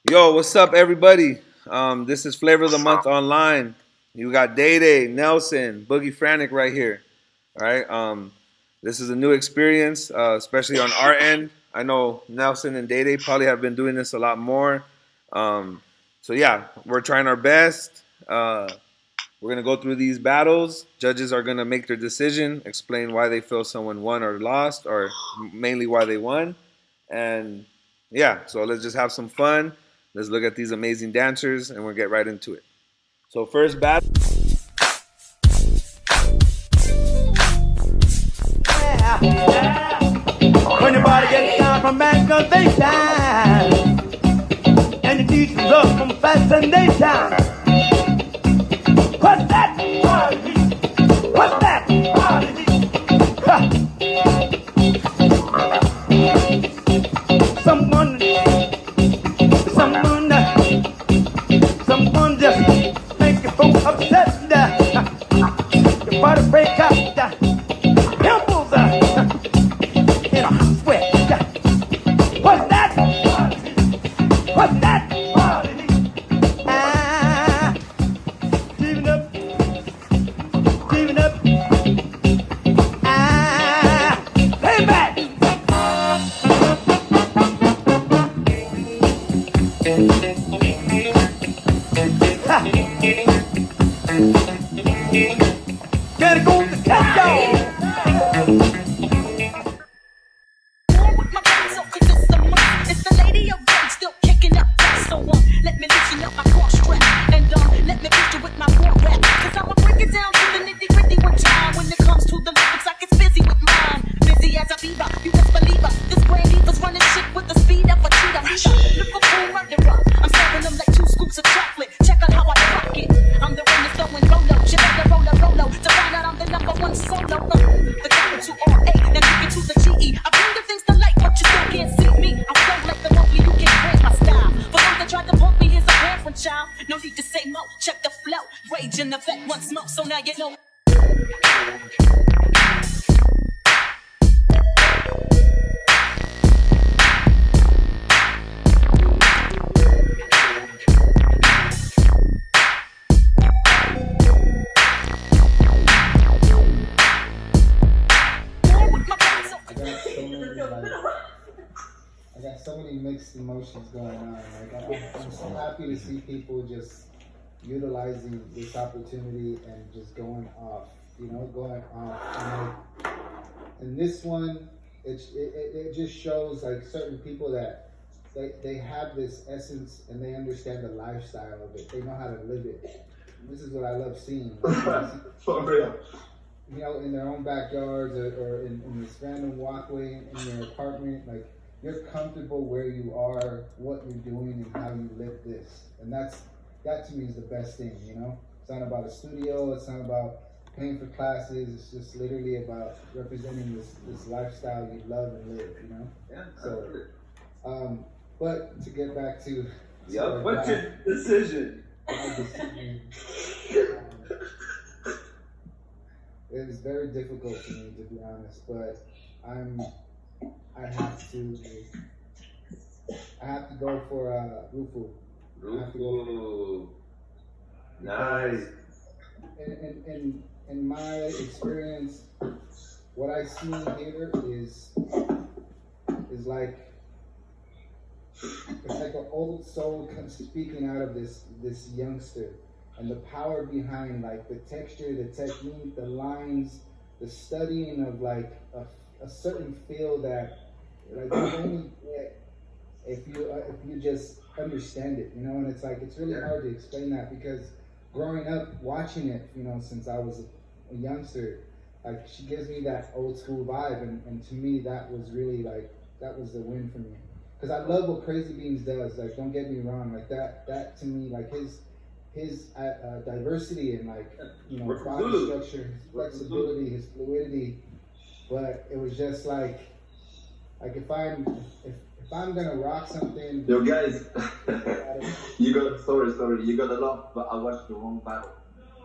Yo, what's up, everybody? This is Flavor of the Month Online. You got Day Day, Nelson, Boogie Frantic right here. All right. This is a new experience, especially on our end. I know Nelson and Day Day probably have been doing this a lot more. So yeah, we're trying our best. We're gonna go through these battles. Judges are gonna make their decision, explain why they feel someone won or lost, or mainly why they won. And yeah, so let's just have some fun. Let's look at these amazing dancers, and we'll get right into it. So first battle. When your body gets down from masturbation and the teachers up from fascination. What's that? What's that? Ha. Someone just make you so upset. Your body break up. Pimples in a sweat. What's that? What's that? Giving up, giving up. Lay back. Gotta go to catch y'all. It's the lady of rage still kicking up dust. So let me loosen up my cross strap and let me beat you with my war rap. Cause I'ma break it down to the nitty gritty one time. When it comes to the lyrics, I get busy with mine. Busy as a beaver, you best believe her. This brand diva's running shit with the speed of a cheetah. Liverpool murderer, I'm serving them like 2 scoops of chocolate. Check out how I rock it. I'm the one that's throwing Rolo. You better roll to find out I'm the #1 solo. The capital R.A. Now kick it to the G.E. I bring the things to light, but you still can't see me. I'm so like the monkey, you can't crash my style. For those that tried to punk me, here's a parent child. No need to say mo, check the flow. Rage in the vet, one smoke, so now you know. I got so many mixed emotions going on. I'm so happy to see people just utilizing this opportunity and just going off. Going off. And this one, it just shows like certain people that they have this essence and they understand the lifestyle of it. They know how to live it. This is what I love seeing. For real. In their own backyards or in this random walkway in their apartment, like you're comfortable where you are, what you're doing, and how you live this. And that to me is the best thing, It's not about a studio, it's not about paying for classes, it's just literally about representing this lifestyle you love and live, Yeah. So, but to get back to What's your decision? my decision, it is very difficult for me, to be honest, but I have to go for Rufu. Ooh, nice. In my experience, what I see here is like it's like an old soul speaking out of this youngster, and the power behind like the texture, the technique, the lines, the studying of like a certain feel that like you only get if you just understand it, and it's like it's really hard to explain that because growing up watching it, since I was a youngster, like she gives me that old school vibe, and to me that was really like that was the win for me because I love what Crazy Beans does. Like don't get me wrong, like that to me, like his diversity and like body structure, his flexibility, his fluidity, but it was just like if I'm gonna rock something. Yo guys, you got sorry, you got a lot, but I watched the wrong battle.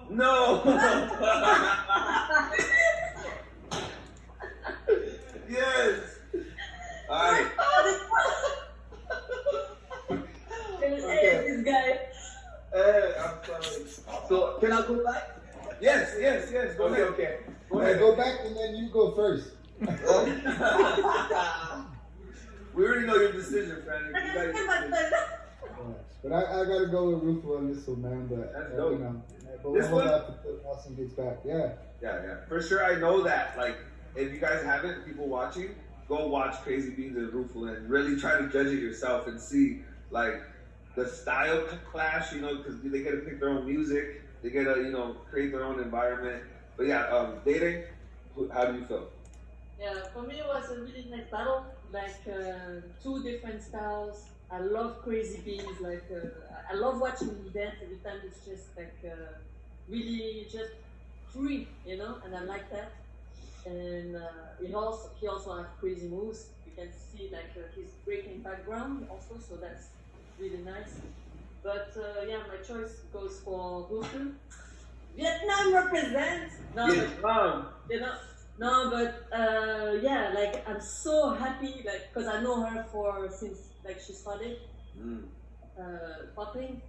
No. Yes. All right. guy. I'm sorry. So can I go back? Yes. Go Okay, ahead. okay. Go Yeah, ahead. go back and then you go first. We already know your decision, Franny. You got your decision. But I gotta go with Rufo on this one, man. But That's you dope. know, but This we'll one? hold out until Nelson gets back. Yeah. Yeah. For sure, I know that. Like, if you guys haven't, people watching, go watch Crazy Beans and Rufo and really try to judge it yourself and see, like, the style clash, you know, because they get to pick their own music. They get to, you know, create their own environment. But yeah, dating, how do you feel? Yeah, for me it was a really nice battle, like two different styles. I love Crazy Beans, like I love watching him dance every time. It's just like really just free, you know, and I like that. And he also has crazy moves. You can see like his breaking background also, so that's really nice. But yeah, my choice goes for Houston. Vietnam represents. No, Vietnam. you know, no, but yeah, like I'm so happy, like, because I know her since like she started popping,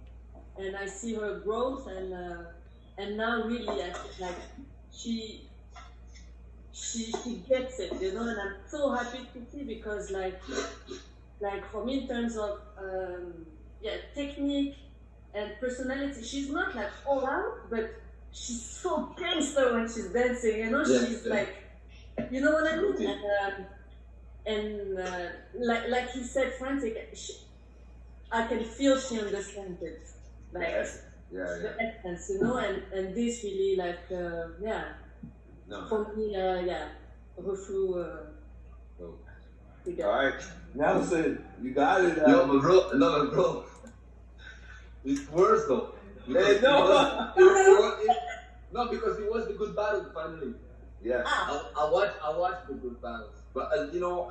and I see her growth, and now really I feel like she gets it, you know, and I'm so happy to see because like for me in terms of yeah, technique and personality, she's not like all out, but she's so gangster when she's dancing, you know. She's like, you know what I mean? And like you said, frantic. I can feel she understands it, like the essence, you know. And this really like yeah. No. For me, yeah, Rufu. All right, Nelson, you got it. Yo, but bro. It's worse though. Hey, no. No, because it was the good battle finally. Yeah. I watched the good battles, but you know,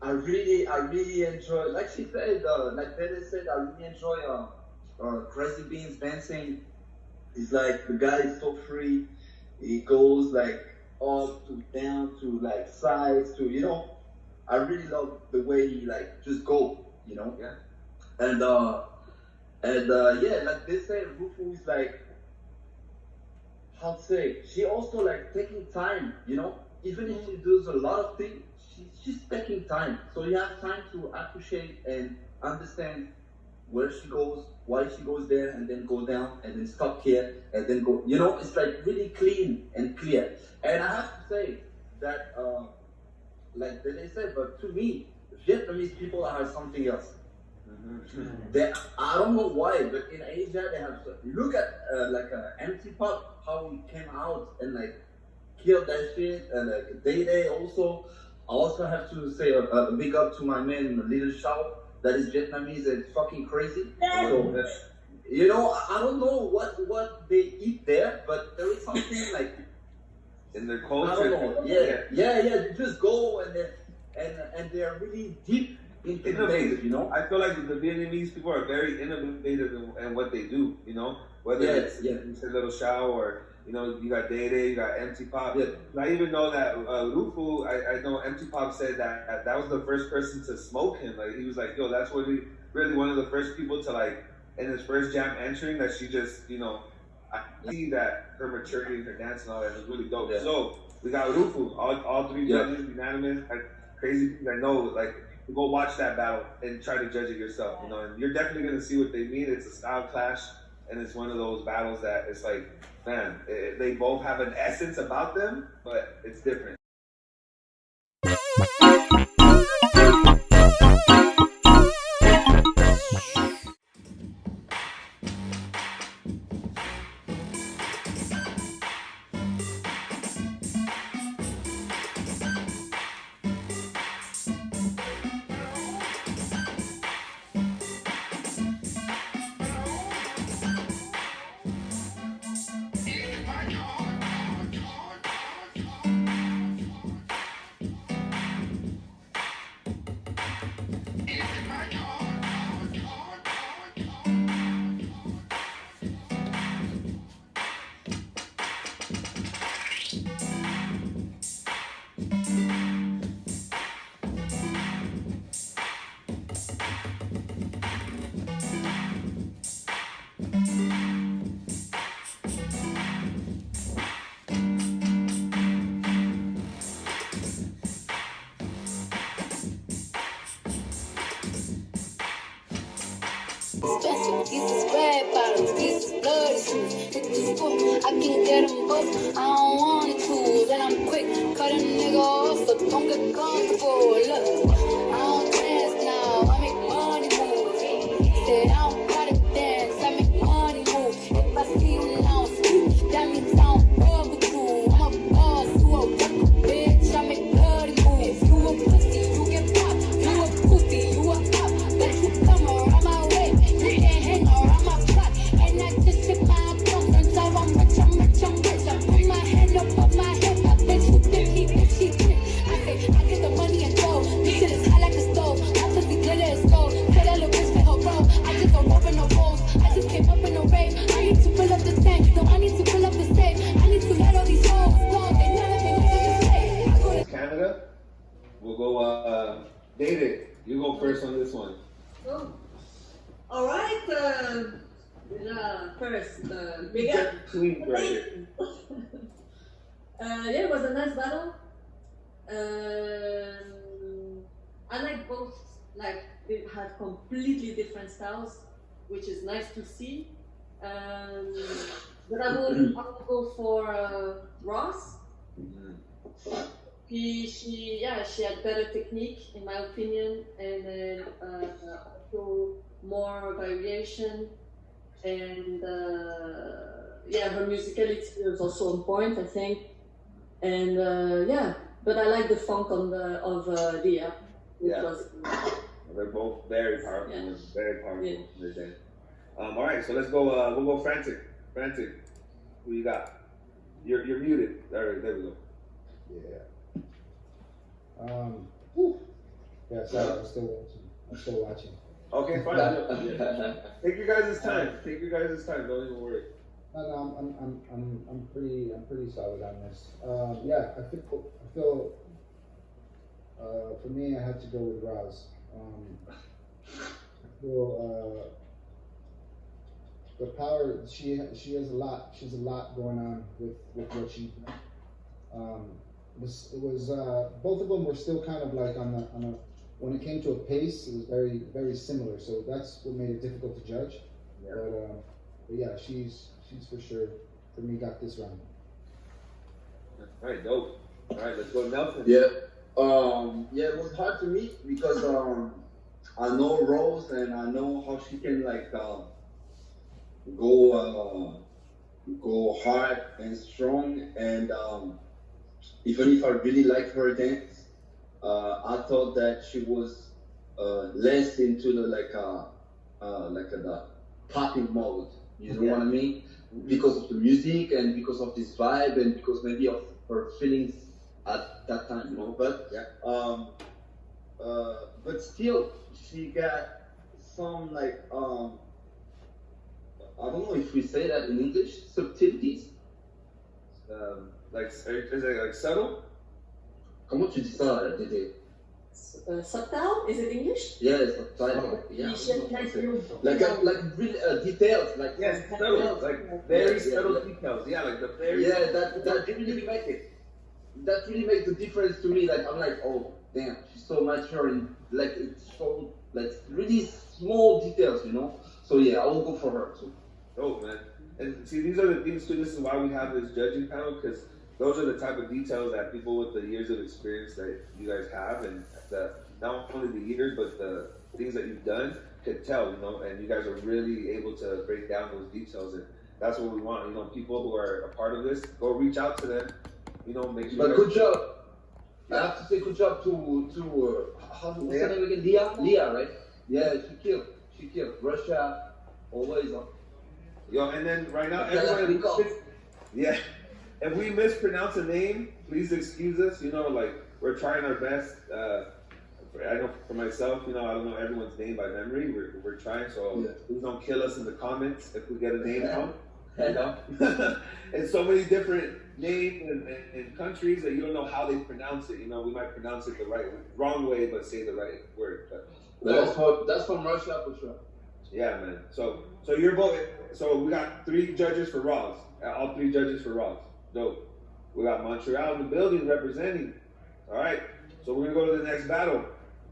I really enjoy. Like she said, like Dede said, I really enjoy Crazy Beans dancing. It's like the guy is so free. He goes like up to down to like sides to, you know. I really love the way he like just go, you know. Yeah. And yeah, like they say, Rufu is like, how to say, she also like taking time, you know. Even if she does a lot of things, she's taking time. So you have time to appreciate and understand where she goes, why she goes there, and then go down, and then stop here, and then go. You know, it's like really clean and clear. And I have to say that, like they said, but to me, Vietnamese people are something else. I don't know why, but in Asia they have. Look at like empty pop, how he came out and like killed that shit, and like Day also. I also have to say a big up to my man Little Shao, that is Vietnamese and fucking crazy. So, you know, I don't know what they eat there, but there is something like in their I culture. don't know. Yeah. They just go and they're really deep into things, you know. I feel like the Vietnamese people are very innovative in what they do, you know. Whether it's you said Little Shao or, you know, you got Day Day, you got Empty Pop. Yeah. I even know that Rufu, I know Empty Pop said that was the first person to smoke him. Like, he was like, yo, that's really one of the first people to, like, in his first jam entering, that she just, you know, I see that her maturity and her dance and all that is really dope. Yeah. So we got Rufu, all three judges unanimous. Crazy things, I know, like, go watch that battle and try to judge it yourself, you know, and you're definitely going to see what they mean. It's a style clash, and it's one of those battles that it's like, man, they both have an essence about them, but it's different. Expensive, these is red bottles, these is bloody shoes. Hit the school, I can get them both, I don't want to choose. And I'm quick, cut a nigga off, so don't get comfortable. Look, I don't dance now, I make money move. Said I don't gotta dance, I make money move. If I see you now, that means I don't fuck with you. I'm a boss, you a worker, bitch, I make bloody moves. You a pussy, you get popped, you a goofy, you a pop. Bet you come around my way, you can't hang around my block. And I just hit my account, and so I'm rich, I'm rich, I'm rich. I put my hand up my hip, I bet you think he think she think. I say, I get the money and go, this shit is hot like a stove. My pussy glitter is gold, tell that little bitch fit her bro. I just don't roll in no rolls, I just came up in a rave. I need to fill up the tank, no, I need to fill up the safe. I need to let all these hoes go, they never been to the state. I go to Canada. We'll go David. You go first on this one. Oh. All right. First, big up. Clean right here. Yeah, it was a nice battle. I like both. Like they have completely different styles, which is nice to see. But I will go for Ross. She had better technique in my opinion, and then also more variation, and her musicality was also on point, I think, and but I like the funk of Dia. Yeah. They're both very powerful, very powerful. Yeah. All right, so let's go. We'll go Frantic. Frantic, who you got? You're muted. All right, there we go. Yeah. Yeah, sorry, I'm still watching. Okay, fine. Take your guys' time. Take your guys' time. Don't even worry. No, I'm pretty solid on this. I feel for me, I had to go with Roz. I feel the power. She has a lot. She's a lot going on with what she. It was both of them were still kind of like on a when it came to a pace, it was very, very similar. So that's what made it difficult to judge. Yeah. But yeah, she's for sure for me got this round. All right, dope. All right, let's go Nelson. Yeah. It was hard to me because I know Rose and I know how she can like go hard and strong, and even if I really like her dance, I thought that she was less into the the popping mode. You know what I mean? Because of the music and because of this vibe and because maybe of her feelings at that time, you know. But still, she got some like I don't know if we say that in English, subtleties. Is it like subtle? Comment tu dis ça, Dédé? Subtle? Is it English? Yeah, subtle. Yeah. Like really details, like subtle, like very subtle details. Yeah, like the very. Yeah, that really make it. That really makes the difference to me. Like I'm like, oh damn, she's so mature and like it's so like really small details, you know. So yeah, I will go for her too. Oh man, and see, these are the things too. This is why we have this judging panel, because those are the type of details that people with the years of experience that you guys have, and not only the years but the things that you've done could tell, you know. And you guys are really able to break down those details, and that's what we want. You know, people who are a part of this, go reach out to them. You know, make sure. But good job. I have to say good job to what's her name again? Leah, right? Yeah, she killed. Russia, always on. Yo, and then right now, everyone, if we mispronounce a name, please excuse us. You know, like we're trying our best. I know for myself, you know, I don't know everyone's name by memory. We're trying, so please don't kill us in the comments if we get a name wrong. You know, and so many different names and countries that you don't know how they pronounce it. You know, we might pronounce it the wrong way, but say the right word. That's from Russia for sure. Yeah, man. So you're voting. So we got 3 judges for Raws. All 3 judges for Raws. Dope. We got Montreal in the building representing. All right. So we're gonna go to the next battle.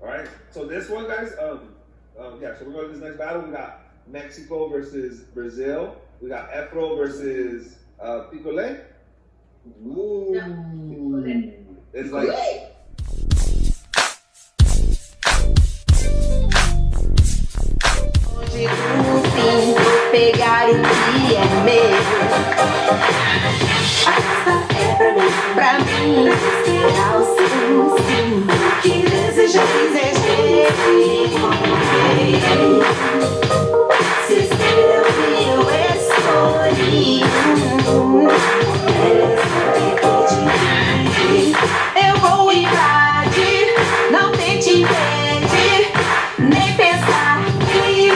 All right. So this one, guys. So we're going to this next battle. We got Mexico versus Brazil. We got Afro versus Picolé. Ooh. It's like pegar o que é meu. A festa é pra mim, será o sim, que desejei. Se espera eu escolhi, eu vou invadir, não tente impedir, nem pensar que eu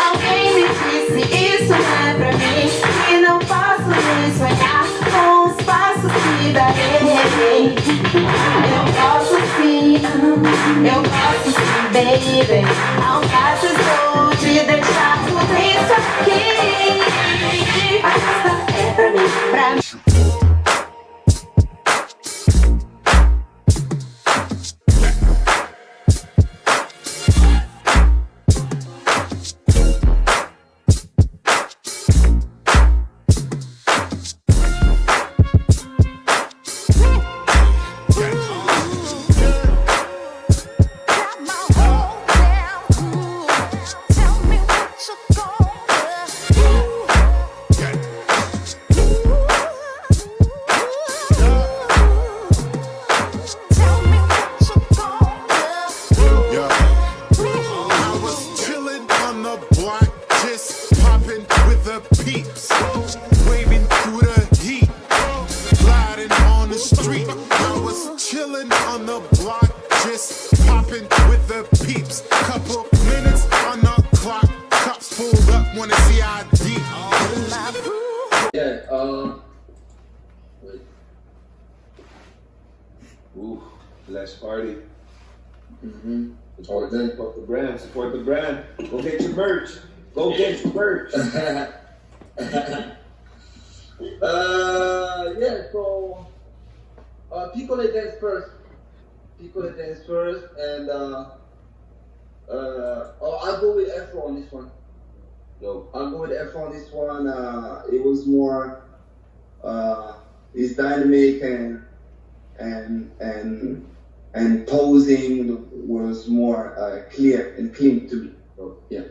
alguém me disse isso não é pra mim, que não posso nem sonhar com os passos que darei. Eu posso sim, baby. Não faço estou de deixar tudo isso aqui. A festa é pra mim, pra mim. Let's party. Support them. Support the brand. Support the brand. Go get your merch. Go get your merch. Yeah. So, Piccolo dance first. And I'll go with Afro on this one. Yo. I'll go with Afro on this one. It was more. It's dynamic and posing was more clear and clean to me. So, yeah.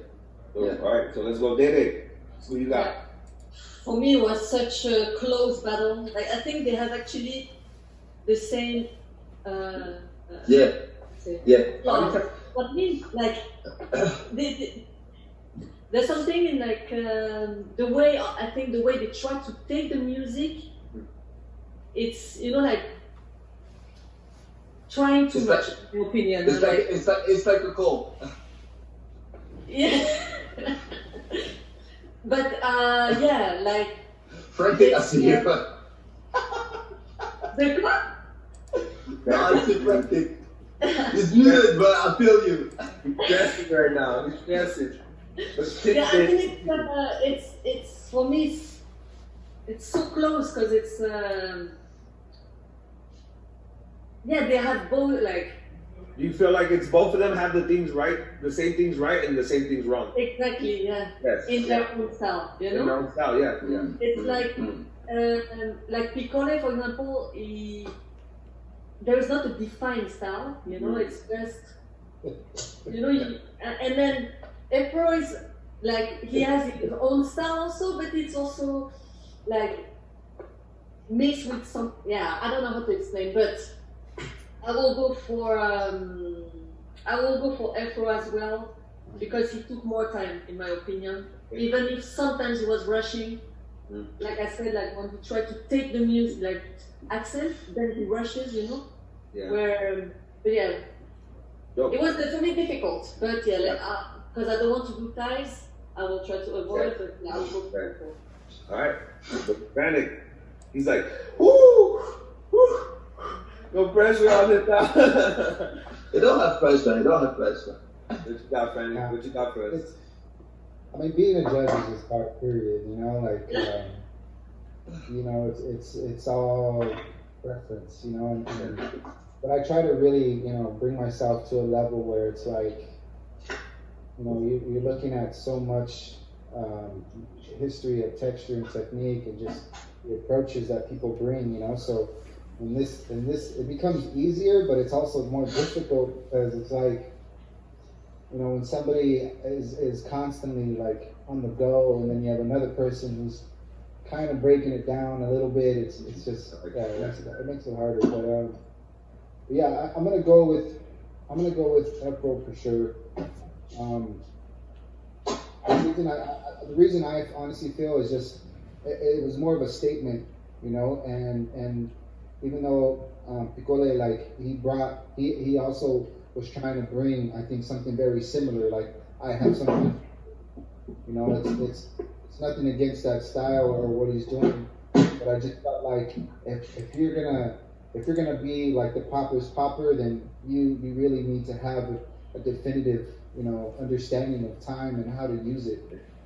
All right, so let's go Dede. Who you got? For me, it was such a close battle. Like, I think they have actually the same. What means like there's something in like the way I think the way they try to take the music. It's like trying too much. In my opinion, it's like a call. Yeah. But yeah, like. Frantic, I see you. The what? No, I see frantic. It's muted, but I feel you. He's stressing right now. He's stressing. Yeah, I think it's for me. It's so close because it's. Yeah, they have both like. Do you feel like it's both of them have the things right, the same things right, and the same things wrong? Exactly. Yeah. Yes. In their own style, you know. In their own style, yeah. It's like Piccolo, for example, there is not a defined style, it's just, and then Afro is like, he has his own style also, but it's also like mixed with some, I don't know how to explain, but I will go for Afro as well, because he took more time, in my opinion, even if sometimes he was rushing. Like I said, like when he tried to take the music, like accent, then he rushes, Yeah. But yeah, it was definitely difficult. But yeah, because I don't want to do ties, I will try to avoid. But yeah, I'll go for it. All right, but Panic, he's like, woo, no pressure on it now. You don't have pressure. What you got, Panic? Yeah. What you got for us? I mean, being a judge is just hard, period, you know, it's all preference, you know, but I try to really, you know, bring myself to a level where it's like, you know, you're looking at so much history of texture and technique and just the approaches that people bring, you know. So in this, it becomes easier, but it's also more difficult because it's like, you know, when somebody is constantly like on the go, and then you have another person who's kind of breaking it down a little bit, it's just it makes it harder. But yeah, I'm gonna go with April for sure. The reason I honestly feel is just it was more of a statement, you know, and even though Piccole, like he also was trying to bring, I think, something very similar. Like I have something, you know, it's nothing against that style or what he's doing, but I just felt like if you're gonna be like the popper's popper, then you really need to have a definitive, you know, understanding of time and how to use it,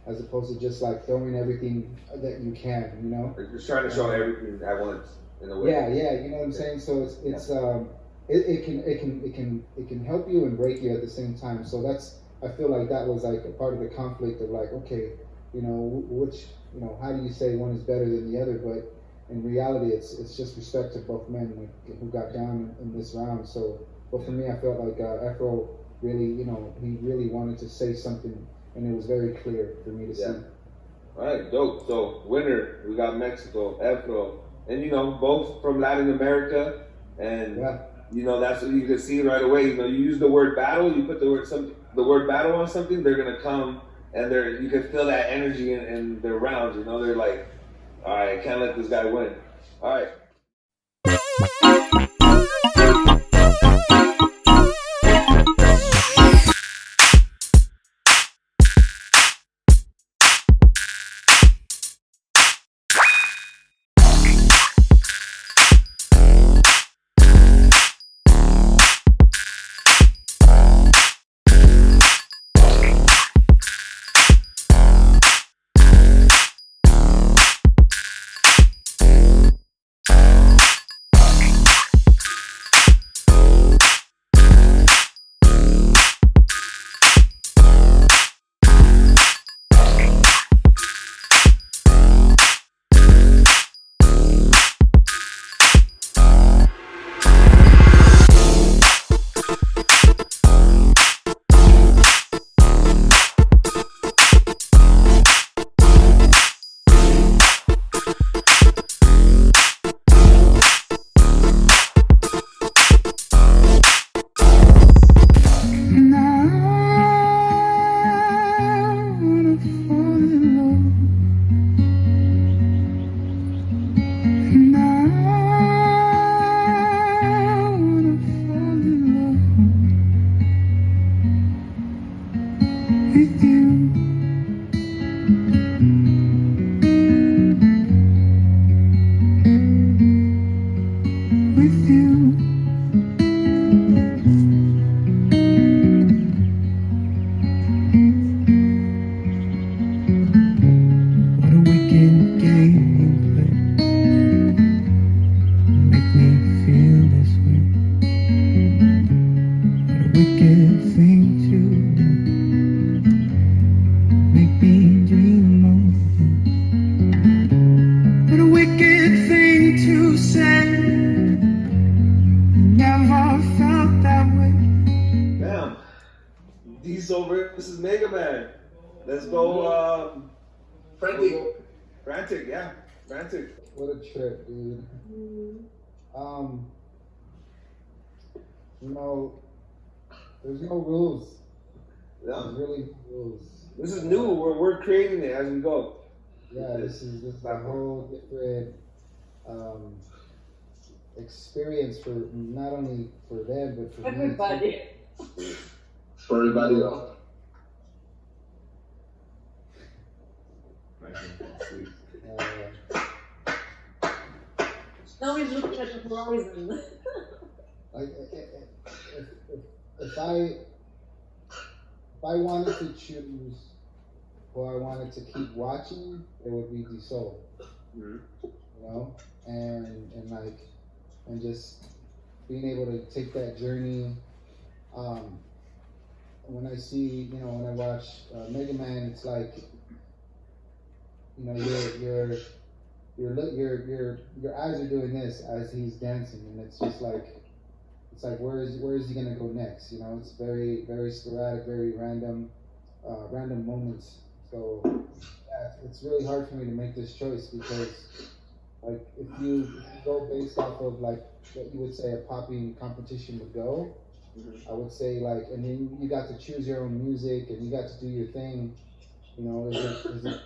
as opposed to just like throwing everything that you can, you know. Like just trying to show everything at once in a way. Yeah, you know what I'm saying. So it can help you and break you at the same time. So I feel like that was like a part of the conflict of like, okay, you know, you know, how do you say one is better than the other? But in reality, it's just respect to both men who got down in this round. So, but for me, I felt like Afro really, you know, he really wanted to say something, and it was very clear for me to see. All right, dope. So winner, we got Mexico, Afro, and you know, both from Latin America, and you know, that's what you can see right away. You know, you use the word battle, you put the word battle on something, they're gonna come, and you can feel that energy in their rounds. You know, they're like, all right, can't let this guy win. All right. Diesel versus Mega Man. Let's go. Frantic, yeah. Frantic. What a trip, dude. You know, there's no rules. Yeah. There's really no rules. This is new. We're creating it as we go. Yeah, this is a whole different experience for not only for them but for everybody. Me. For everybody else. Now we're looking at the horizon. Like, if I wanted to choose who I wanted to keep watching, it would be Diesel. Mhm. you know, and like, and just being able to take that journey. Um, when I see, you know, when I watch Mega Man, it's like, you know, your eyes are doing this as he's dancing, and it's just like, it's like where is he gonna go next? You know, it's very very sporadic, very random, random moments. So yeah, it's really hard for me to make this choice because like if you go based off of like what you would say a popping competition would go, I would say like, and then you got to choose your own music and you got to do your thing. You know, is it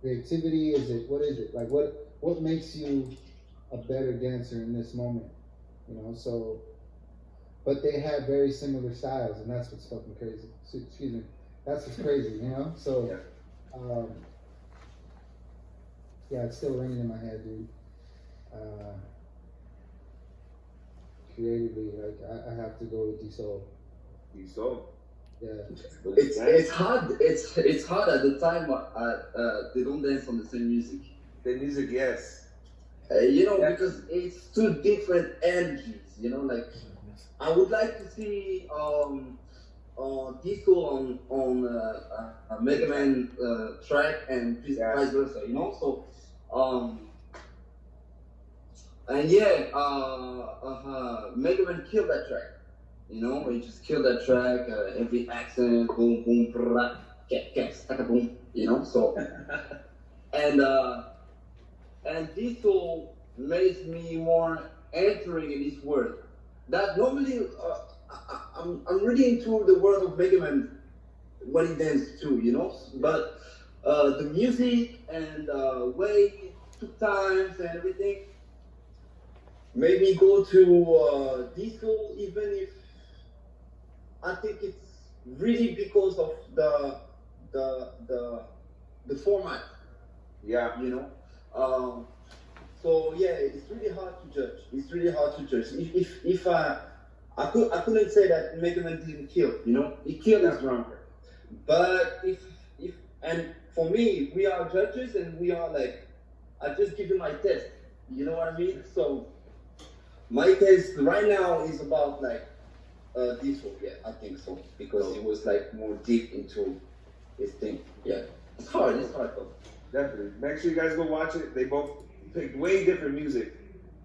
creativity? Is it what is it like? What makes you a better dancer in this moment? You know, so but they have very similar styles, and that's what's fucking crazy. Excuse me, that's what's crazy. You know, so um, yeah, it's still ringing in my head, dude. Creatively, like I have to go with D-Soul. D-Soul. Yeah. It's hard. It's hard at the time. They don't dance on the same music. The music, yes. You know, because it's two different energies. You know, like I would like to see disco on a Mega Man track and vice versa. You know, so and yeah, Mega Man killed that track. You know, he just killed that track. Every accent, boom, boom, brrrr, boom. You know, so and disco makes me more entering in this world. That normally I'm really into the world of Mega Man when he dances too, you know. But the music and way he took times and everything made me go to disco, even if I think it's really because of the format. Yeah. You know. So yeah, it's really hard to judge. It's really hard to judge. If I couldn't say that Mega Man didn't kill. You know, he killed his drummer. But if and for me, we are judges and we are like, I just give you my test. You know what I mean? So my test right now is about like this one. Yeah, I think so because it was like more deep into his thing. Yeah, it's hard though. Definitely. Make sure you guys go watch it. They both picked way different music.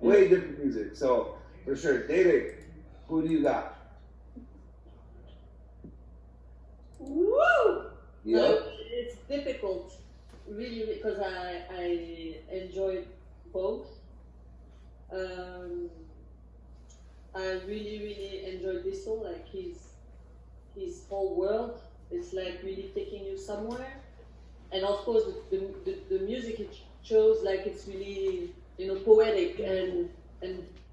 Way different music. So, for sure. Dede, who do you got? Woo! Yeah. It's difficult, really, because I enjoyed both. I really enjoyed this song. Like his whole world, it's like really taking you somewhere. And of course, the music it shows like it's really poetic and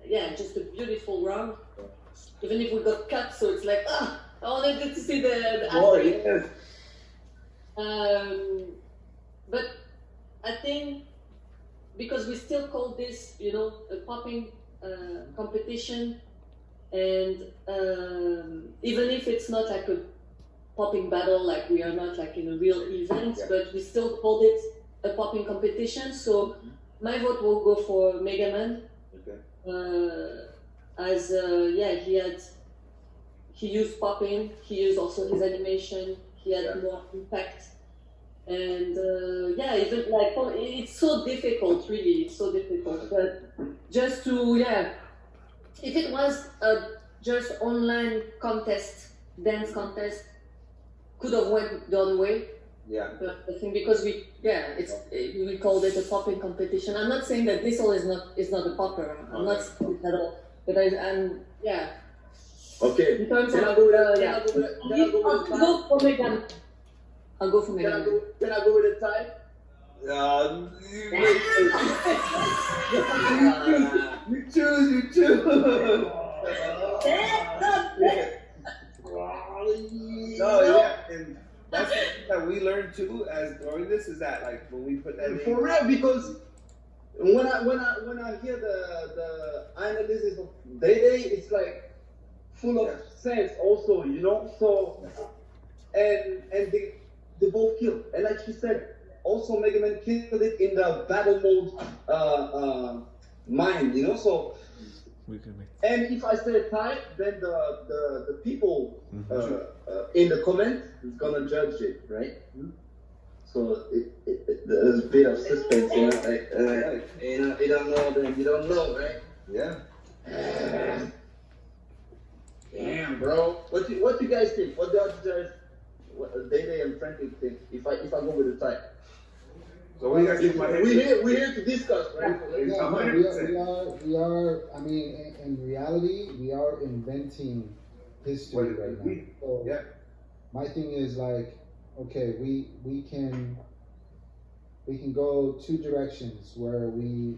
yeah, just a beautiful run. Even if we got cut, so it's like I wanted to see the Yes. but I think because we still call this a popping competition, and even if it's not like a popping battle, like we are not like in a real event, but we still called it a popping competition. So my vote will go for Mega Man. Okay. As he used popping, he used also his animation, he had more impact, and even like it's so difficult, really, it's so difficult. But just to if it was a just online contest, dance contest, could have went the other way. Yeah. But I think because we called it a popping competition. I'm not saying that this all is not a popper. I'm not saying it at all. But I'm Okay. In terms Can of I go with I'll go for Megan. I'll go for Megan. Can I go with a tie? You choose. No, yeah, and that's the thing that we learned too as during this is that like when we put that in. For real, because when I hear the analysis of Dede, it's like full of sense also, So and they both kill. And like she said, also Mega Man killed it in the battle mode mind, you know. So, and if I say a tie, then the people in the comment is gonna judge it, right? So there's a bit of suspense, you know. Like, you don't know, then you don't know, right? Yeah. Damn, bro. What you guys think? What the other guys, Day and Franklin think? If I go with the tie. So what do you guys think? We're here to discuss, right? Yeah, no, we are. I mean, in reality, we are inventing history right now. So Yeah. my thing is like, okay, we can go two directions where we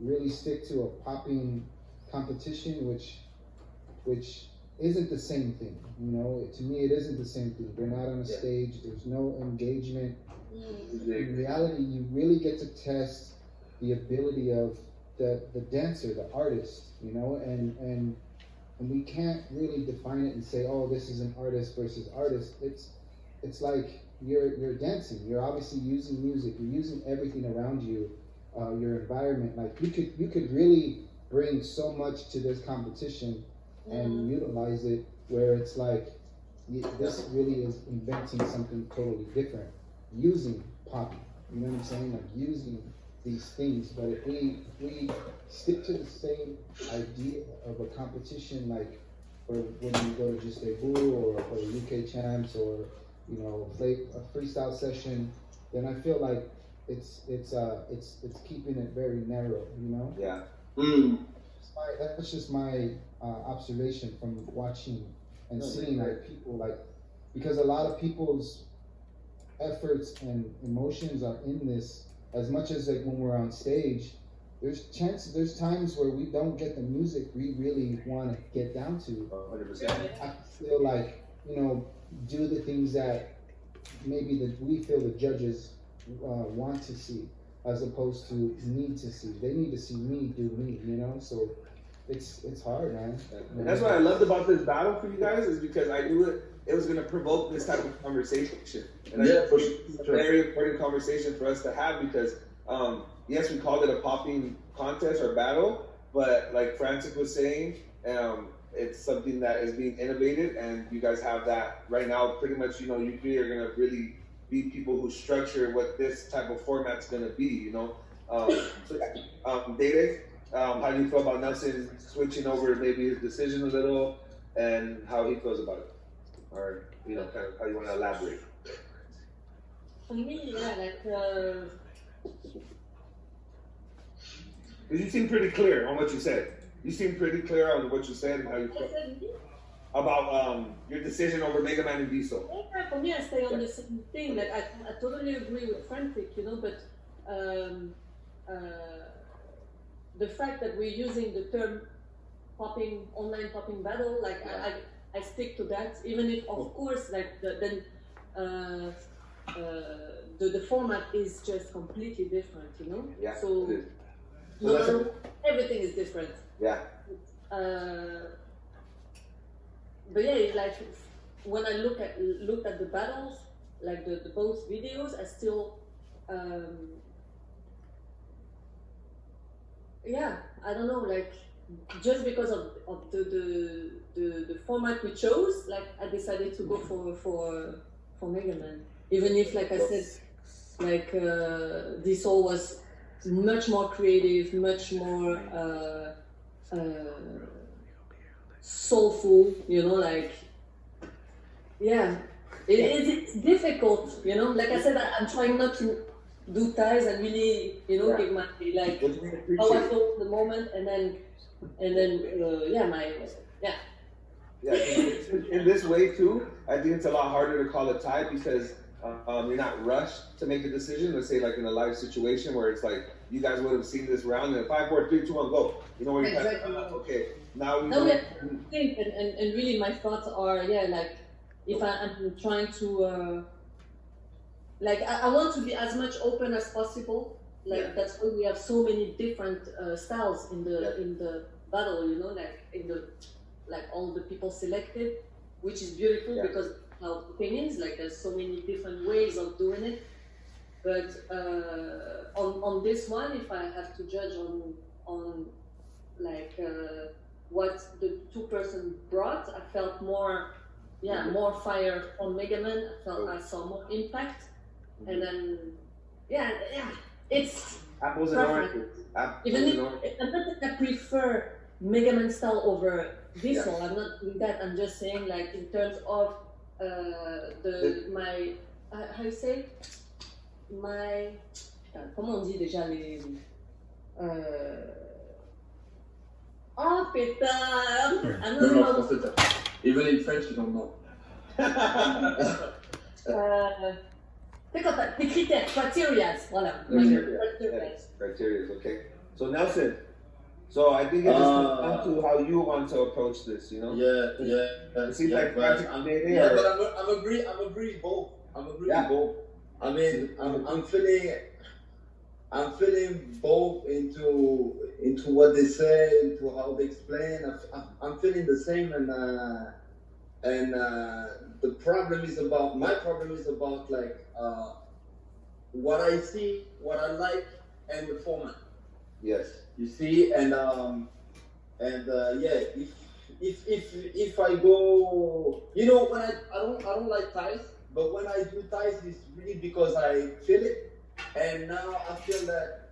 really stick to a popping competition, which isn't the same thing. You know, to me, it isn't the same thing. They're not on a stage. There's no engagement. In reality, you really get to test the ability of the dancer, the artist, you know, and we can't really define it and say, oh, this is an artist versus artist. It's like you're dancing. You're obviously using music. You're using everything around you, your environment. Like you could really bring so much to this competition and utilize it where it's like this really is inventing something totally different. Using poppy, you know what I'm saying? Like using these things, but if we stick to the same idea of a competition, like for when you go to just a Boo or for the UK champs or you know a freestyle session, then I feel like it's keeping it very narrow, you know? Yeah. That's just my observation from watching and seeing like people like, because a lot of people's efforts and emotions are in this as much as like when we're on stage. There's times where we don't get the music we really want to get down to. 100%. I feel like, you know, do the things that maybe we feel the judges want to see as opposed to need to see. They need to see me do me, you know? So it's hard, man. And that's what I loved about this battle for you guys is because I knew it was going to provoke this type of conversation. And I think it's a very important conversation for us to have because, yes, we called it a popping contest or battle, but like Francis was saying, it's something that is being innovated, and you guys have that right now. Pretty much, you know, you three are going to really be people who structure what this type of format's going to be, you know. Dede, how do you feel about Nelson switching over maybe his decision a little, and how he feels about it? Or, you know, kind of how you want to elaborate? For me, yeah, like, Because you seem pretty clear on what you said. You seem pretty clear on what you said and how you feel about your decision over Mega Man and Diesel. yeah, for me, I stay on the same thing. Like, I totally agree with Frantic, you know, but the fact that we're using the term online popping battle, like I stick to that, even if of course like the format is just completely different, you know. Yeah. So everything is different. Yeah. But yeah, like when I looked at the battles, like the both videos, I still yeah, I don't know, like just because of the format we chose, like I decided to go for Mega Man. Even if, like I said, like this all was much more creative, much more soulful, you know, like yeah, it's difficult, you know. Like I said, I'm trying not to do ties and really, you know, give my like how I feel at the moment, and then In this way too, I think it's a lot harder to call a tie because you're not rushed to make a decision. Let's say like in a live situation where it's like you guys would have seen this round and 5, 4, 3, 2, 1, go. You know where you exactly. okay, now we think and really my thoughts are like if I'm trying to like I want to be as much open as possible. Like that's why we have so many different styles in the battle, you know, like in the like all the people selected, which is beautiful because of opinions. Like there's so many different ways of doing it. But on this one, if I have to judge on like what the two person brought, I felt more fire on Mega Man. I saw more impact, and then it's apples and oranges. Even if I'm not that I prefer Mega Man style over this one. I'm not doing that. I'm just saying, like, in terms of my how you say my comment on dit déjà les oh putain I don't know. Even in French you don't know. Tes critères, criteria, voilà. Criteria, okay. So Nelson, so I think it just comes down to how you want to approach this, you know? Yeah. It seems like but I'm agree both. Both. I mean, I'm feeling both into what they say, into how they explain. I'm feeling the same, and my problem is about like what I see, what I like, and the format. Yes. You see, and if I go, you know, when I don't like ties, but when I do ties, it's really because I feel it, and now I feel that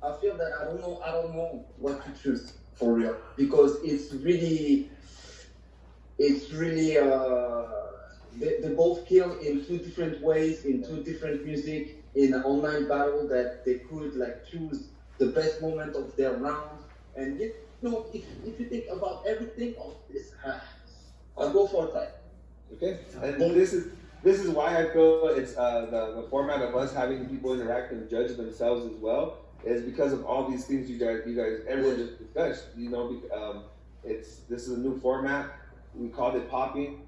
I don't know what to choose for real, because it's really they both kill in two different ways, in two different music, in an online battle, that they could like choose the best moment of their round. And you know, if you think about everything of this, I'll go for a tie. Okay, and this is why I feel it's the format of us having people interact and judge themselves as well, is because of all these things you guys everyone just discussed. You know, this is a new format. We called it popping.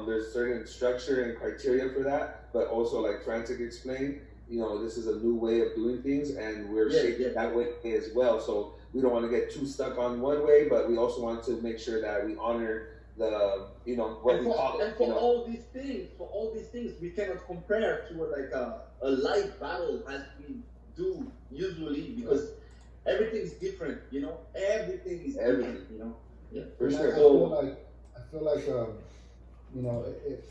There's certain structure and criteria for that, but also, like Frantic explained, you know, this is a new way of doing things, and we're shaped that way as well. So we don't want to get too stuck on one way, but we also want to make sure that we honor the, you know, what we call it. And for all these things, we cannot compare to like a live battle as we do usually, because everything's different, you know. Everything is different, you know. Yeah, for sure. I feel like you know,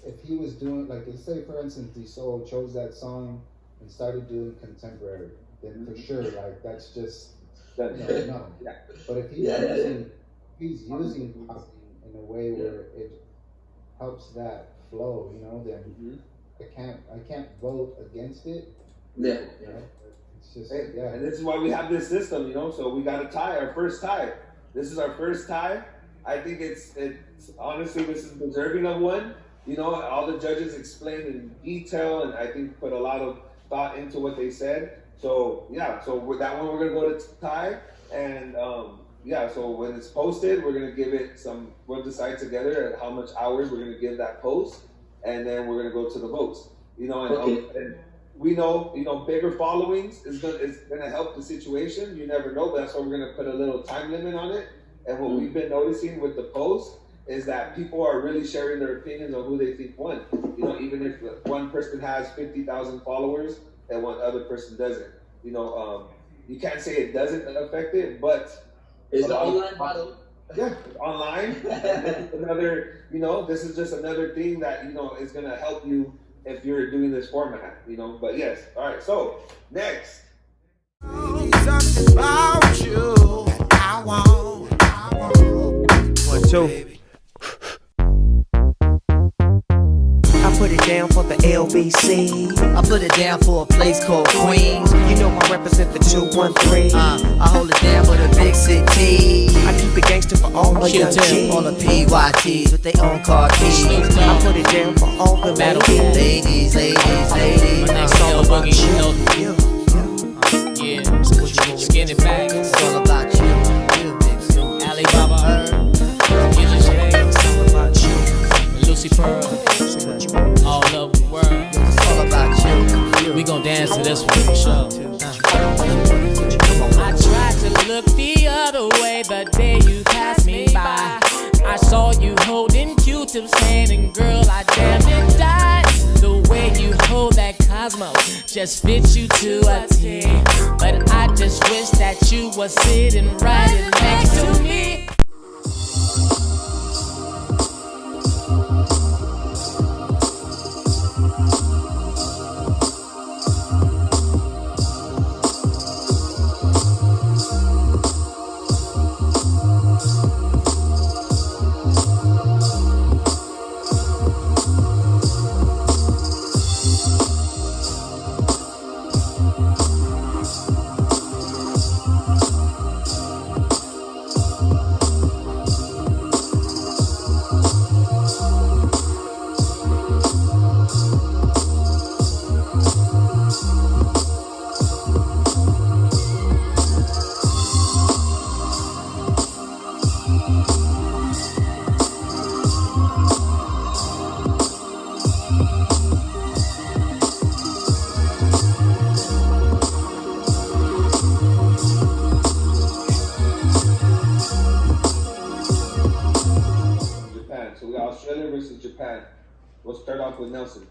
if he was doing, like, let's say for instance, D-Soul chose that song and started doing contemporary, then for sure, like, that's just no. Yeah. But if he's using popping in a way where it helps that flow, you know, then I can't vote against it. Yeah. You know? It's just And this is why we have this system, you know. So we got a tie, our first tie. This is our first tie. I think it's honestly, this is deserving of one. You know, all the judges explained in detail, and I think put a lot of thought into what they said. So so with that one, we're gonna go to tie, and so when it's posted, we're gonna give it we'll decide together how much hours we're gonna give that post, and then we're gonna go to the votes. You know, and we know, you know, bigger followings is gonna help the situation. You never know, but that's why we're gonna put a little time limit on it. And what we've been noticing with the post is that people are really sharing their opinions on who they think won. You know, even if one person has 50,000 followers and one other person doesn't. You know, you can't say it doesn't affect it, but it's an online battle. Yeah, online. This is just another thing that, you know, is gonna help you if you're doing this format. You know, but yes. All right. So next. Something about you that I want. 1, 2. I put it down for the LBC. I put it down for a place called Queens. You know I represent the 213. I hold it down for the big city. I keep it gangster for all my young kids. All the PYTs with their own car keys. I put it down for all the ladies. My next song about you. Skinny bag. It's all about you. Alibaba. Lucy Pearl, all over the world. It's all about you. We gon' dance to this one for sure. I tried to look the other way the day you passed me by. I saw you holding Q-tips hand, and girl, I damn near died. The way you hold that Cosmo just fits you to a T. But I just wish that you were sitting right next to me. Japan. So we got Australia versus Japan. We'll start off with Nelson.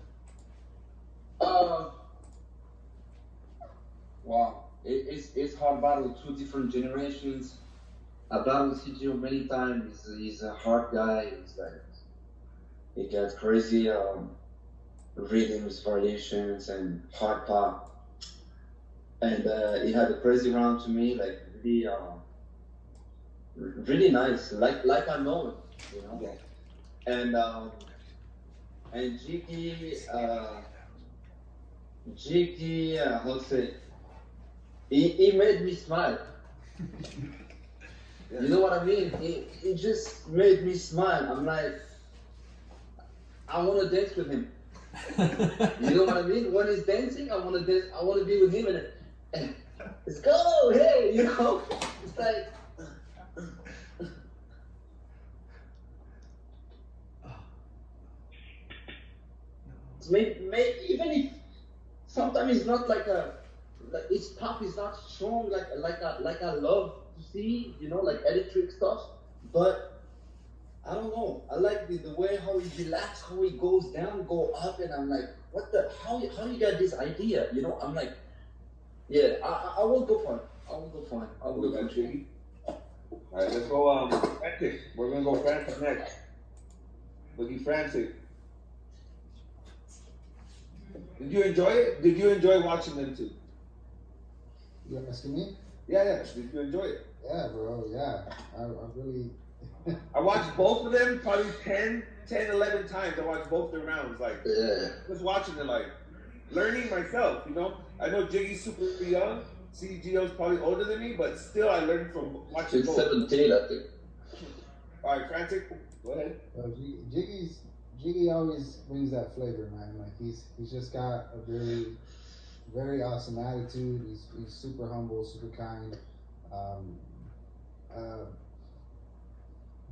Wow, it's hard battle. Two different generations. I battled CGO many times. He's a hard guy. He's like he gets crazy rhythms, variations, and hard pop. And he had a crazy round to me, like really, really nice, like I know him, you know. Yeah. And Jiggy, how to say? He made me smile. You know what I mean? He just made me smile. I'm like, I want to dance with him. You know what I mean? When he's dancing, I want to dance. I want to be with him and let's go, hey, you know? It's like. Maybe even if sometimes it's not like his pop is not strong like I love to see, you know, like electric stuff. But I don't know. I like the way how he relaxes, how he goes down, go up, and I'm like, what the? How you got this idea? You know, I'm like, yeah, I will go for it. I will go for it. I will go for it. All right, let's go. Frantic. We're gonna go Frantic next. Boogie Frantic. Did you enjoy it? Did you enjoy watching them too? You asking me? Yeah. Did you enjoy it? Yeah, bro. Yeah, I really. I watched both of them probably 10, 11 times. I watched both their rounds, like just watching it, like learning myself. You know, I know Jiggy's super young. CGO's probably older than me, but still, I learned from watching It's both. 17, I think. All right, Frantic, go ahead. Jiggy always brings that flavor, man. Like he's just got a very, very awesome attitude. He's super humble, super kind.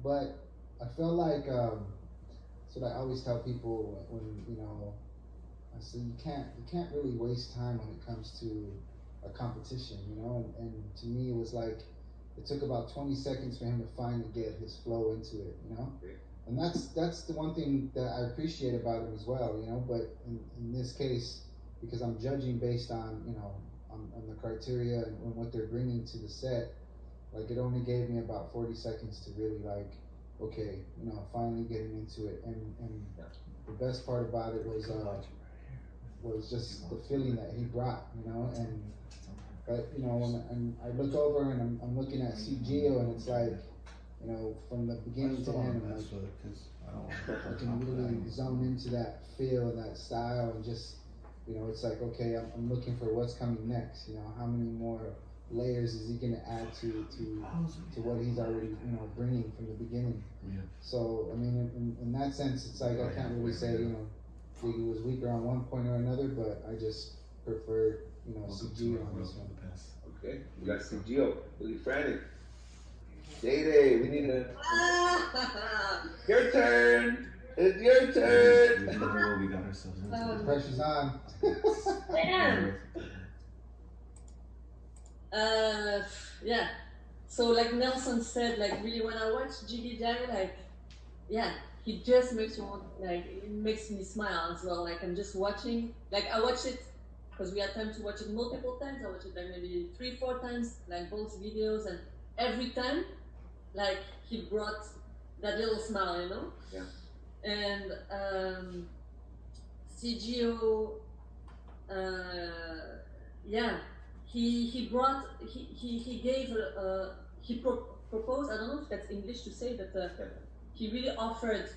But I feel like so I always tell people when I say you can't really waste time when it comes to a competition, and to me it was like it took about 20 seconds for him to finally get his flow into it, and that's the one thing that I appreciate about him as well, but in this case, because I'm judging based on on the criteria and what they're bringing to the set, like it only gave me about 40 seconds to really like, okay, finally getting into it, and the best part about it was just the feeling that he brought, but when I look over and I'm looking at CGO, and it's like, from the beginning to end, I'm like, I can really zone into that feel and that style, and just, it's like, okay, I'm looking for what's coming next. How many more layers is he going to add to what he's already bringing from the beginning? Yeah. So I mean, in that sense, it's like I can't really say Jiggy was weaker on one point or another, but I just prefer CGO on this one. Okay, we got CGO, really frantic. Day, we need a. Your turn. It's your turn. We got ourselves into. The pressure's on. Yeah. So like Nelson said, like really when I watch Jiggy Jagger, like, yeah, he just makes you want, like, it makes me smile as well. Like I'm just watching, like I watch it because we had time to watch it multiple times. I watch it like maybe 3-4 times, like both videos, and every time, like he brought that little smile, you know. Yeah. And CGO, yeah, he brought, he gave, he proposed, I don't know if that's English to say, but he really offered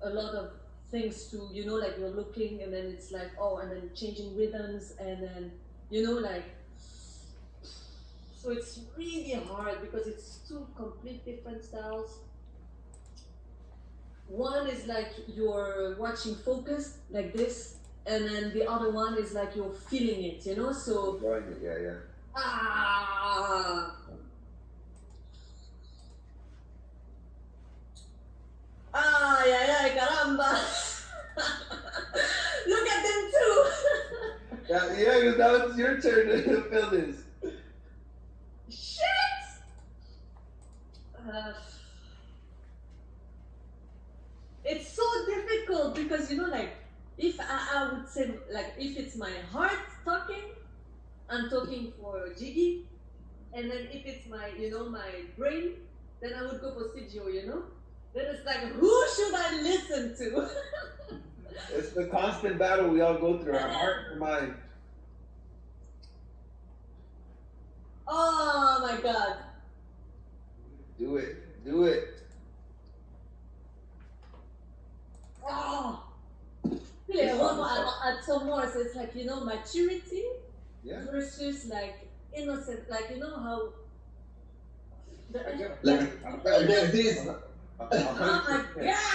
a lot of things to, you know, like you're looking and then it's like, oh, and then changing rhythms and then, you know, like, so it's really hard because it's two complete different styles. One is like you're watching focused like this, and then the other one is like you're feeling it, you know, so. Enjoying it, yeah. Ah. Ay, ay, ay, caramba. Look at them too. Yeah, because now it's your turn to feel this. Shit. It's so difficult because, you know, like, if I would say, like, if it's my heart talking, I'm talking for Jiggy. And then if it's my, you know, my brain, then I would go for Sigio, you know? Then it's like, who should I listen to? It's the constant battle we all go through, our heart and mind. Oh my God. Do it. Do it. Oh. Yeah, one more, I'll add some more. So it's like, you know, maturity versus like innocent. Like, you know how. Like this. Oh my God.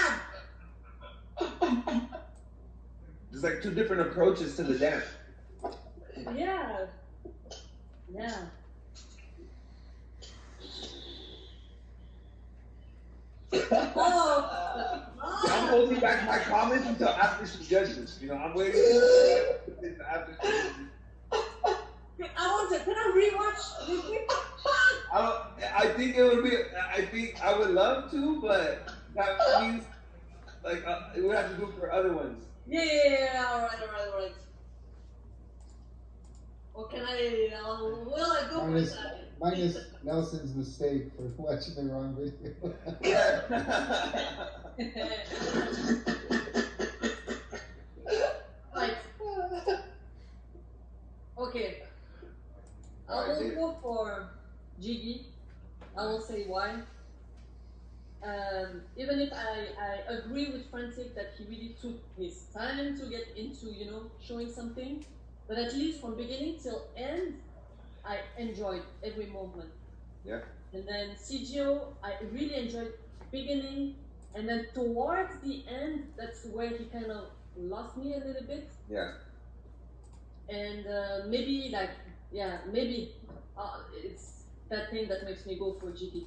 There's like two different approaches to the dance. Yeah. Yeah. Oh. I'm holding back my comments until after she judges. You know, I'm waiting after she judges. Can I rewatch? I think it would be. I think I would love to, but that means like we would have to do it for other ones. Yeah. All right. Or can I? Will I go for that? Minus Nelson's mistake for watching the wrong video. Right. Okay. I will go for Jiggy. I will say why. Even if I agree with Frantic that he really took his time to get into, you know, showing something, but at least from beginning till end, I enjoyed every moment. Yeah. And then CGO, I really enjoyed beginning, and then towards the end, that's where he kind of lost me a little bit. Yeah. And maybe it's that thing that makes me go for GT.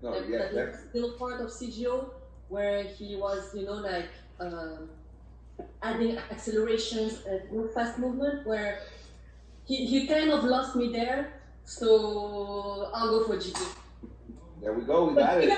No, like, yeah, that's still part of CGO where he was, you know, like adding accelerations and fast movement where he kind of lost me there. So I'll go for GT. There we go, we got it.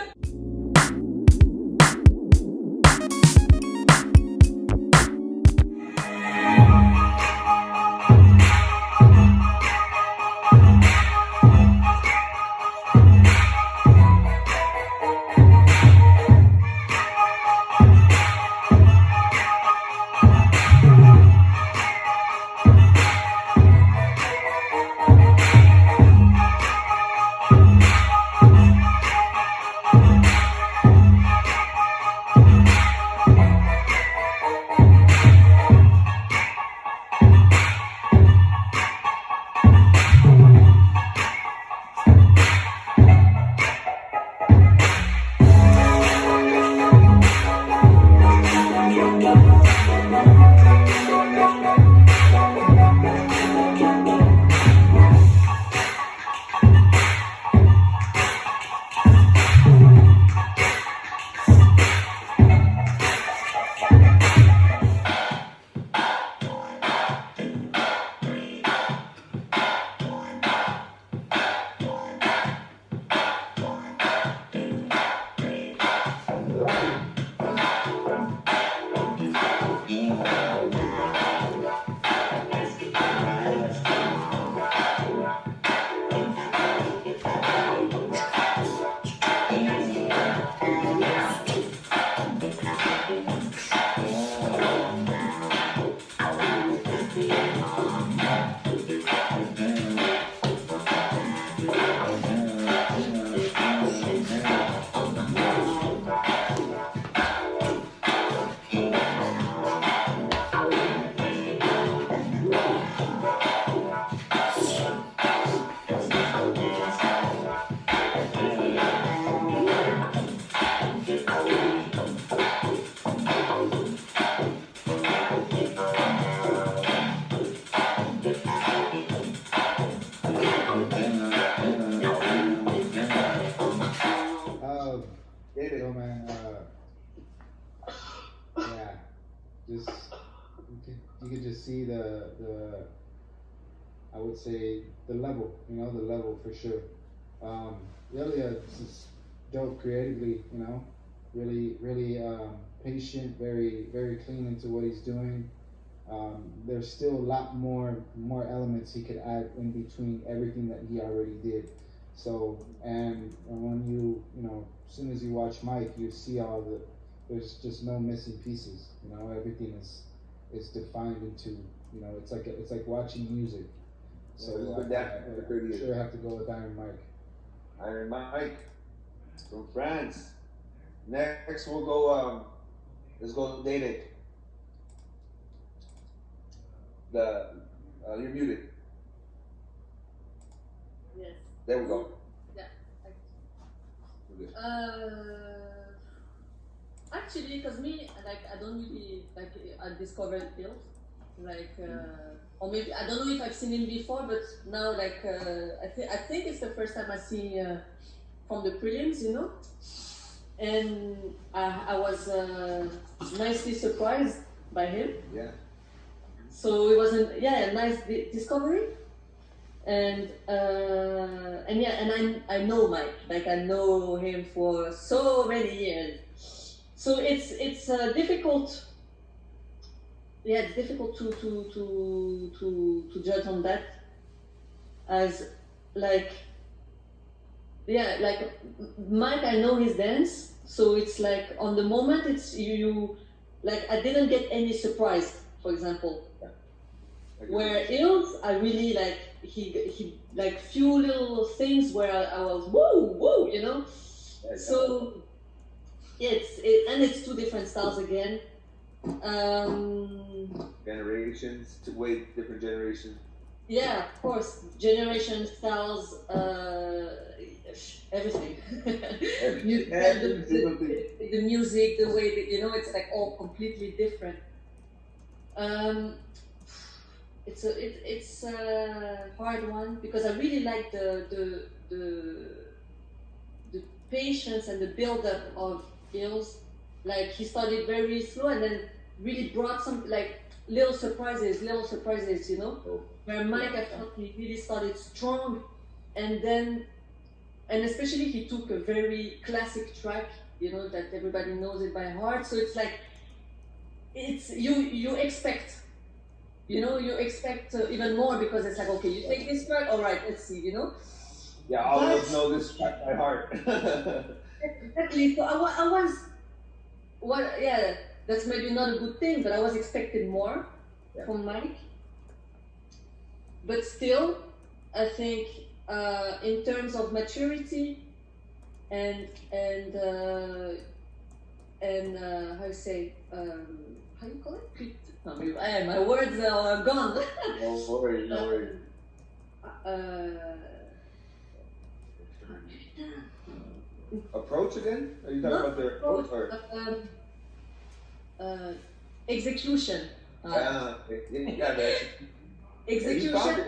see I would say the level, the level for sure. Ilya is dope creatively, really, really patient, very, very clean into what he's doing. There's still a lot more elements he could add in between everything that he already did. So, and when as soon as you watch Mike, you see there's just no missing pieces. Everything is defined into, it's like watching music. So I sure have to go with Iron Mike. Iron Mike from France. Next we'll go. Let's go Dede. You're muted. Yes. There we go. Yeah. Actually, because me, I don't really I discovered Hills, or maybe I don't know if I've seen him before, but now I think it's the first time I see from the prelims, and I was nicely surprised by him. Yeah. So it was a nice discovery, and I know Mike, I know him for so many years. So it's difficult. Yeah, it's difficult to judge on that, as Mike, I know his dance, so it's on the moment it's you I didn't get any surprise, for example. Where Ills, I really he few little things where I was whoa, So yeah, it's two different styles again. Generations, way different generations. Yeah, of course, generation styles, everything. The music, the way that, it's all completely different. It's a hard one because I really like the patience and the build-up of Ills. He started very slow and then really brought some little surprises, Where Mike, I thought he really started strong, and especially he took a very classic track, that everybody knows it by heart. So it's you expect. You expect even more because it's okay, you take this track, all right, let's see, Yeah, all of us know this track by heart. Exactly. So I was, that's maybe not a good thing, but I was expecting more from Mike. But still, I think in terms of maturity and how you say, how you call it? My words are gone. No worries. Approach again? Are you talking about their approach or? Execution. Execution.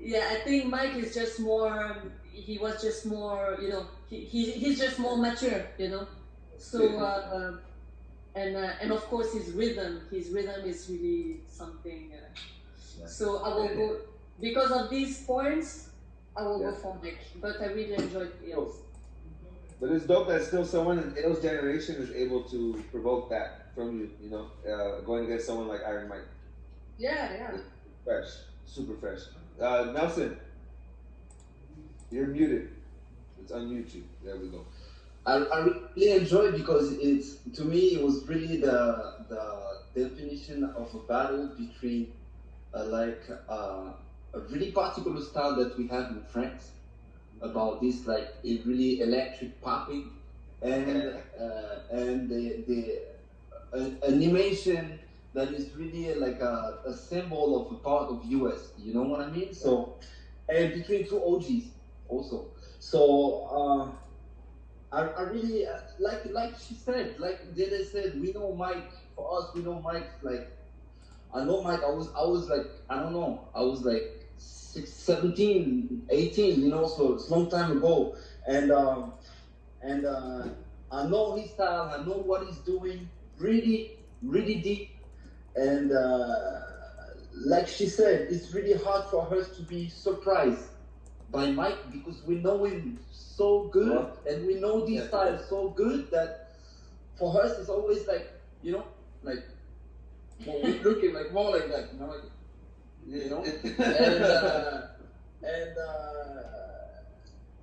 Yeah, I think Mike is just more. He was just more. He's just more mature. So. And of course his rhythm is really something. So I will go, because of these points, I will go for Mike. But I really enjoyed Ills. But it's dope that still someone in Ills' generation is able to provoke that from you. Going against someone like Iron Mike. Yeah. Fresh, super fresh. Nelson, you're muted. Let's unmute you. There we go. I really enjoyed because to me it was really the definition of a battle between a really particular style that we have in France about this really electric popping and the animation that is really a symbol of a part of US. You know what I mean? So, and between two OGs also. So. I really like she said, Dede said, we know Mike. For us, we know Mike. I know Mike. I was I don't know. I was 17, 18. So it's a long time ago. And I know his style. I know what he's doing. Really, really deep. and like she said, it's really hard for us to be surprised by Mike because we know him so good and we know this style so good that for us it's always like, you know, like we're looking like more like that, you know,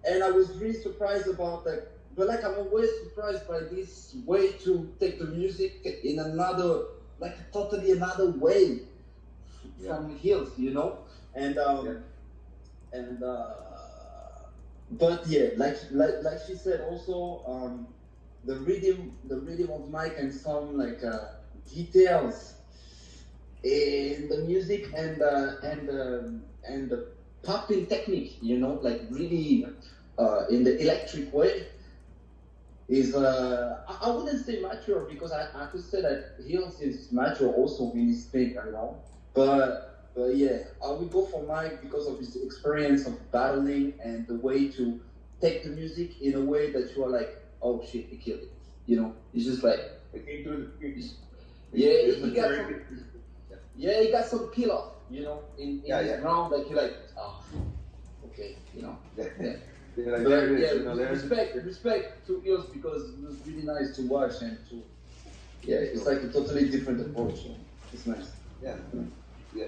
and I was really surprised about that. But like I'm always surprised by this way to take the music in another, like totally another way from Hills, you know, but yeah, like she said also, the rhythm of Mike and some like details in the music and the popping technique, you know, like really in the electric way is I wouldn't say mature because I could say that Hills is mature also in his thing, you know, but yeah, I would go for Mike because of his experience of battling and the way to take the music in a way that you are like, oh shit, he killed it, you know, it's just like It came through the he got some peel off, you know, in his round, like you're like, oh, okay, you know. Like, respect to Hills because it was really nice to watch and to, it's like a totally different approach. It's nice. Yeah.